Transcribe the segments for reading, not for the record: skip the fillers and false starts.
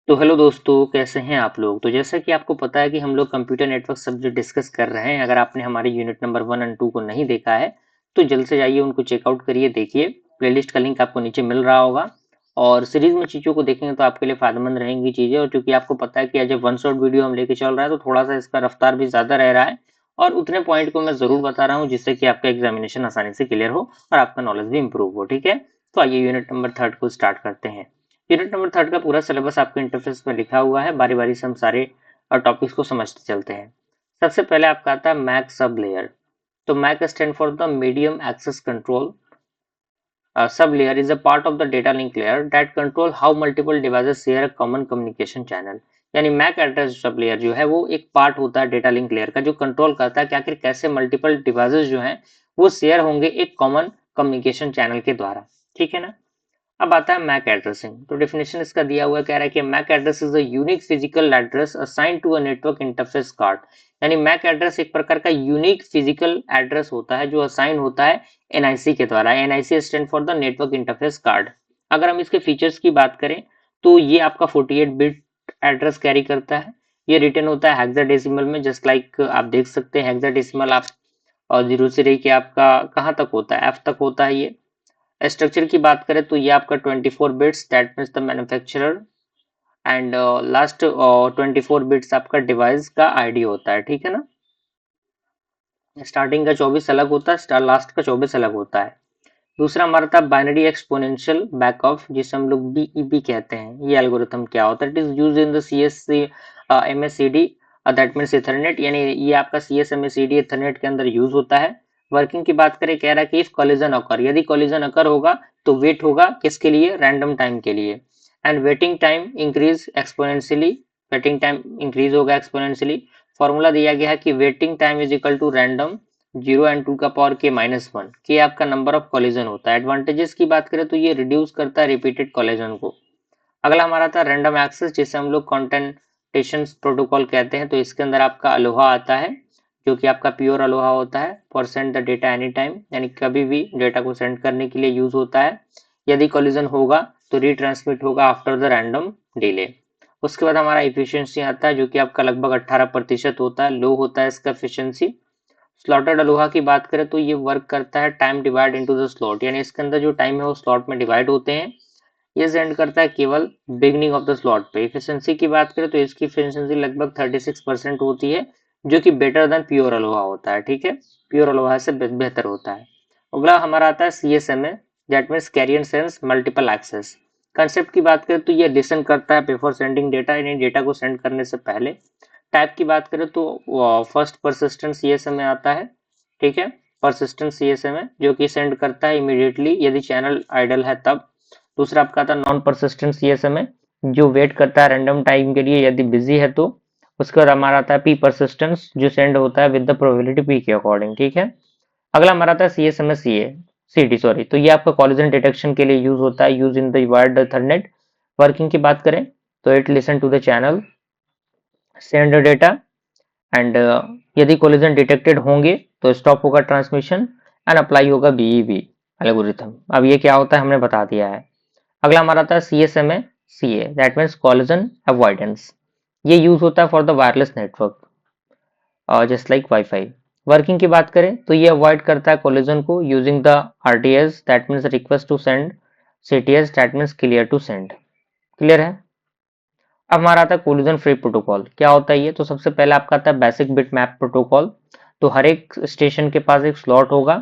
तो हेलो दोस्तों, कैसे हैं आप लोग। तो जैसा कि आपको पता है कि हम लोग कंप्यूटर नेटवर्क सब्जेक्ट डिस्कस कर रहे हैं। अगर आपने हमारे यूनिट नंबर 1 और 2 को नहीं देखा है तो जल्द से जाइए उनको चेकआउट करिए, देखिए। प्लेलिस्ट का लिंक आपको नीचे मिल रहा होगा। और सीरीज में चीज़ों को देखेंगे तो आपके लिए फायदेमंद रहेंगी चीज़ें। और क्योंकि आपको पता है कि as a one shot video हम लेके चल रहा है तो थोड़ा सा इसका रफ्तार भी ज़्यादा रह रहा है। और उतने पॉइंट को मैं ज़रूर बता रहा हूँ जिससे कि आपका एग्जामिनेशन आसानी से क्लियर हो और आपका नॉलेज भी इंप्रूव हो। ठीक है, तो आइए यूनिट नंबर 3 को स्टार्ट करते हैं। यूनिट नंबर 3 का पूरा सिलेबस आपके इंटरफेस में लिखा हुआ है। बारी बारी से हम सारे टॉपिक्स को समझते चलते हैं। सबसे पहले आपका आता है मैक सब लेयर। तो MAC stand for the medium access control sub layer is a part of the data link layer that control how multiple devices share a common communication channel. यानी मैक एड्रेस सब लेयर जो है वो एक part होता है data link layer का, जो control करता है कि आखिर कैसे मल्टीपल डिवाइसेस जो हैं वो शेयर होंगे एक कॉमन कम्युनिकेशन चैनल के द्वारा। ठीक है ना। अब आता है मैक एड्रेसिंग। तो डेफिनेशन इसका दिया हुआ है, कह रहा है कि MAC address is a unique physical address assigned to a network interface card. यानी मैक एड्रेस एक प्रकार का यूनिक फिजिकल एड्रेस होता है जो असाइन होता है एनआईसी के द्वारा। NIC stand for the network interface card. अगर हम इसके फीचर्स की बात करें तो ये आपका 48 बिट एड्रेस कैरी करता है। ये रिटर्न होता है हेक्साडेसिमल में, जस्ट लाइक आप देख सकते हैं हेक्साडेसिमल आप। और जीरो से लेके आपका कहाँ तक होता है, एफ तक होता है ये। स्ट्रक्चर की बात करें तो ये आपका 24 bits that means the manufacturer and last 24 bits आपका डिवाइस का आईडी होता है। ठीक है ना। स्टार्टिंग का 24 अलग होता है, स्टार लास्ट का 24 अलग होता है। दूसरा हमारा था बाइनरी एक्सपोनेंशियल बैकऑफ, जिसे हम लोग बीईबी कहते हैं। ये एल्गोरिथम क्या होता है, it is used in the CSC MSCD that means Ethernet. यानी ये आपका सीएस एमएससीडी इथरनेट के अंदर यूज होता है। वर्किंग की बात करें, कह रहा है कि इफ कोलिजन अकर, यदि कोलिजन अकर होगा तो वेट होगा किसके लिए, रैंडम टाइम के लिए। And waiting time increase exponentially, waiting time increase होगा एक्सपोनेंशियली। फॉर्मूला दिया गया है कि waiting time is equal to random 0 and 2 का पावर के -1 के आपका नंबर ऑफ कॉलिजन होता है। एडवांटेजेस की बात करें तो ये रिड्यूस करता है रिपीटेड कॉलिजन को। अगला हमारा था रैंडम एक्सेस, जिसे हम लोग कॉन्टेंटेशन प्रोटोकॉल कहते हैं। तो इसके अंदर आपका अलोहा आता है जो कि आपका प्योर अलोहा होता है for send the data any time, यानी कभी भी डेटा को सेंड करने के लिए यूज होता है। यदि कॉलिजन होगा तो रीट्रांसमिट होगा आफ्टर द रैंडम डिले। उसके बाद हमारा इफिशियंसी आता है जो कि आपका लगभग 18% होता है, लो होता है इसका एफिशिएंसी। स्लॉटेड अलोहा की बात करें तो ये वर्क करता है time divide into the slot, यानी इसके अंदर जो टाइम है वो स्लॉट में डिवाइड होते हैं। ये सेंड करता है केवल बिगनिंग ऑफ द स्लॉट पे। इफिशियंसी की बात करें तो इसकी इफिशियंसी लगभग 36% होती है, जो कि बेटर देन प्योर अलोहा होता है। ठीक है, प्योर अलोहा से बेहतर होता है। अगला हमारा आता है CSMA, that means carrier sense multiple access. Concept की बात करें तो ये लिसन करता है बिफोर सेंडिंग डेटा, यानी डेटा को सेंड करने से पहले। टाइप की बात करें तो फर्स्ट परसिस्टेंट सीएसएमए आता है। ठीक है, परसिस्टेंट सीएसएमए जो कि सेंड करता है इमीडिएटली यदि चैनल आइडल है तब। दूसरा आपका था नॉन परसिस्टेंट सीएसएमए जो वेट करता है रैंडम टाइम के लिए यदि बिजी है तो। उसके बाद हमारा आता है पी परसिस्टेंस जो सेंड होता है विद द प्रोबेबिलिटी पी के अकॉर्डिंग। ठीक है। अगला हमारा आता है सीएसएमए सीटी सॉरी। तो ये आपका कॉलिजन डिटेक्शन के लिए यूज होता है, use in the wired Ethernet. Working की बात करें तो it listen to the channel, send data and यदि कोलिजन डिटेक्टेड होंगे तो स्टॉप होगा ट्रांसमिशन एंड अप्लाई होगा बीईबी एल्गोरिथम। अब ये क्या होता है हमने बता दिया है। अगला हमारा था CSMA CA, that means collision avoidance. ये यूज होता है for the wireless network just like wifi. Working की बात करें तो ये अवॉइड करता है कोलिजन को using the RTS, that means request to send, CTS that means clear to send. Clear है। अब हमारा आता है कोलिजन फ्री प्रोटोकॉल। क्या होता है ये, तो सबसे पहले आपका आता है बेसिक बिट मैप प्रोटोकॉल। तो हर एक स्टेशन के पास एक स्लॉट होगा,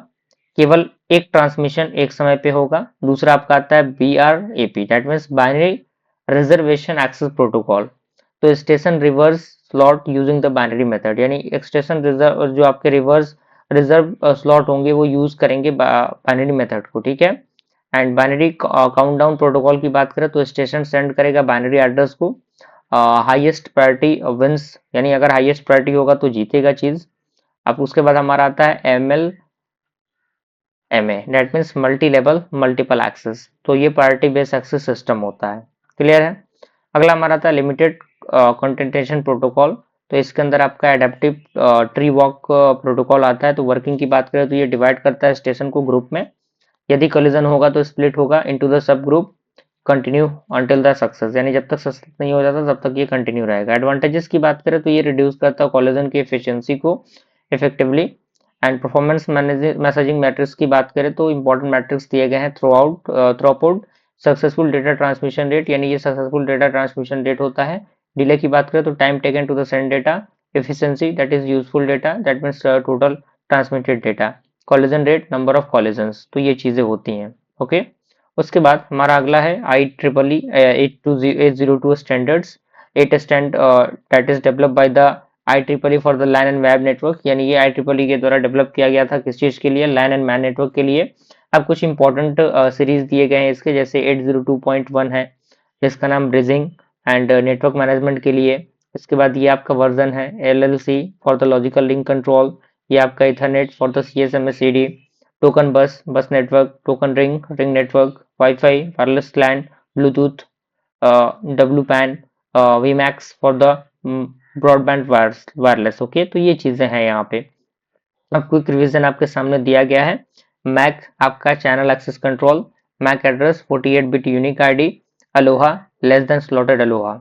केवल एक ट्रांसमिशन एक समय पे होगा। दूसरा आपका आता है BRAP, that means binary reservation access protocol. तो station reverse slot using the binary method, यानी एक स्टेशन रिजर्व जो आपके रिवर्स रिजर्व स्लॉट होंगे वो यूज करेंगे बाइनरी मेथड को। ठीक है। And binary count down protocol की बात करें तो स्टेशन सेंड करेगा बाइनरी एड्रेस को, हाईएस्ट प्रायोरिटी विंस, यानी अगर हाईएस्ट प्रायोरिटी होगा तो जीतेगा चीज। अब उसके बाद हमारा आता है MA, that means multi level multiple access. तो ये प्रायोरिटी बेस्ड एक्सेस सिस्टम होता है। क्लियर है। अगला हमारा था लिमिटेड कंटेंटेशन प्रोटोकॉल। तो इसके अंदर आपका एडेप्टिव ट्री वॉक प्रोटोकॉल आता है। तो वर्किंग की बात करें तो ये डिवाइड करता है स्टेशन को ग्रुप में। यदि कोलिजन होगा तो स्प्लिट होगा into the sub group. Continue until the success, यानी जब तक सक्सेस नहीं हो जाता तब तक ये कंटिन्यू रहेगा। एडवांटेजेस की बात करें तो ये रिड्यूस करता है कोलेजन की एफिशिएंसी को effectively. And performance messaging matrix की बात करें तो इंपॉर्टेंट मैट्रिक्स दिए गए हैं throughout successful data transmission rate, यानी ये सक्सेसफुल डेटा ट्रांसमिशन रेट होता है। डिले की बात करें तो time taken to the send data, efficiency that is useful data that means total transmitted data, collision rate number of collisions, तो ये चीजें होती हैं। ओके, उसके बाद हमारा अगला है IEEE 802 standards. Eight stand that is developed by the IEEE for the LAN and web network, यानी ये IEEE के द्वारा डेवलप किया गया था किस चीज के लिए, लैन एंड मैन नेटवर्क के लिए। अब कुछ इंपॉर्टेंट सीरीज दिए गए हैं इसके, जैसे 802.1 है जिसका नाम ब्रिजिंग एंड नेटवर्क मैनेजमेंट के लिए। इसके बाद ये आपका वर्जन है LLC for the logical link control, ये आपका Ethernet for the CSMA/CD, token bus network, token ring network, wifi, wireless LAN, Bluetooth, WPAN, VMAX for the broadband wireless. Okay, तो ये चीजें हैं यहाँ पे। अब क्विक रिवीजन आपके सामने दिया गया है। मैक आपका channel access control, MAC address 48 bit unique ID, ALOHA less than slotted ALOHA,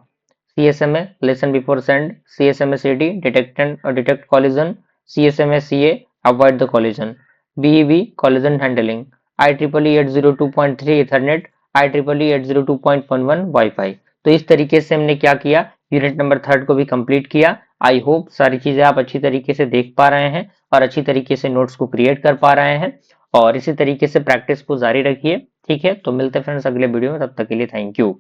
CSMA listen before send, CSMA/CD detect collision, CSMA/CA avoid the collision, BEV collision handling, IEEE 802.3 Ethernet, IEEE 802.11 WiFi. तो इस तरीके से हमने क्या किया, unit number 3 को भी complete किया। आई होप सारी चीजें आप अच्छी तरीके से देख पा रहे हैं और अच्छी तरीके से नोट्स को क्रिएट कर पा रहे हैं, और इसी तरीके से प्रैक्टिस को जारी रखिए। ठीक है, तो मिलते हैं फ्रेंड्स अगले वीडियो में, तब तक के लिए थैंक यू।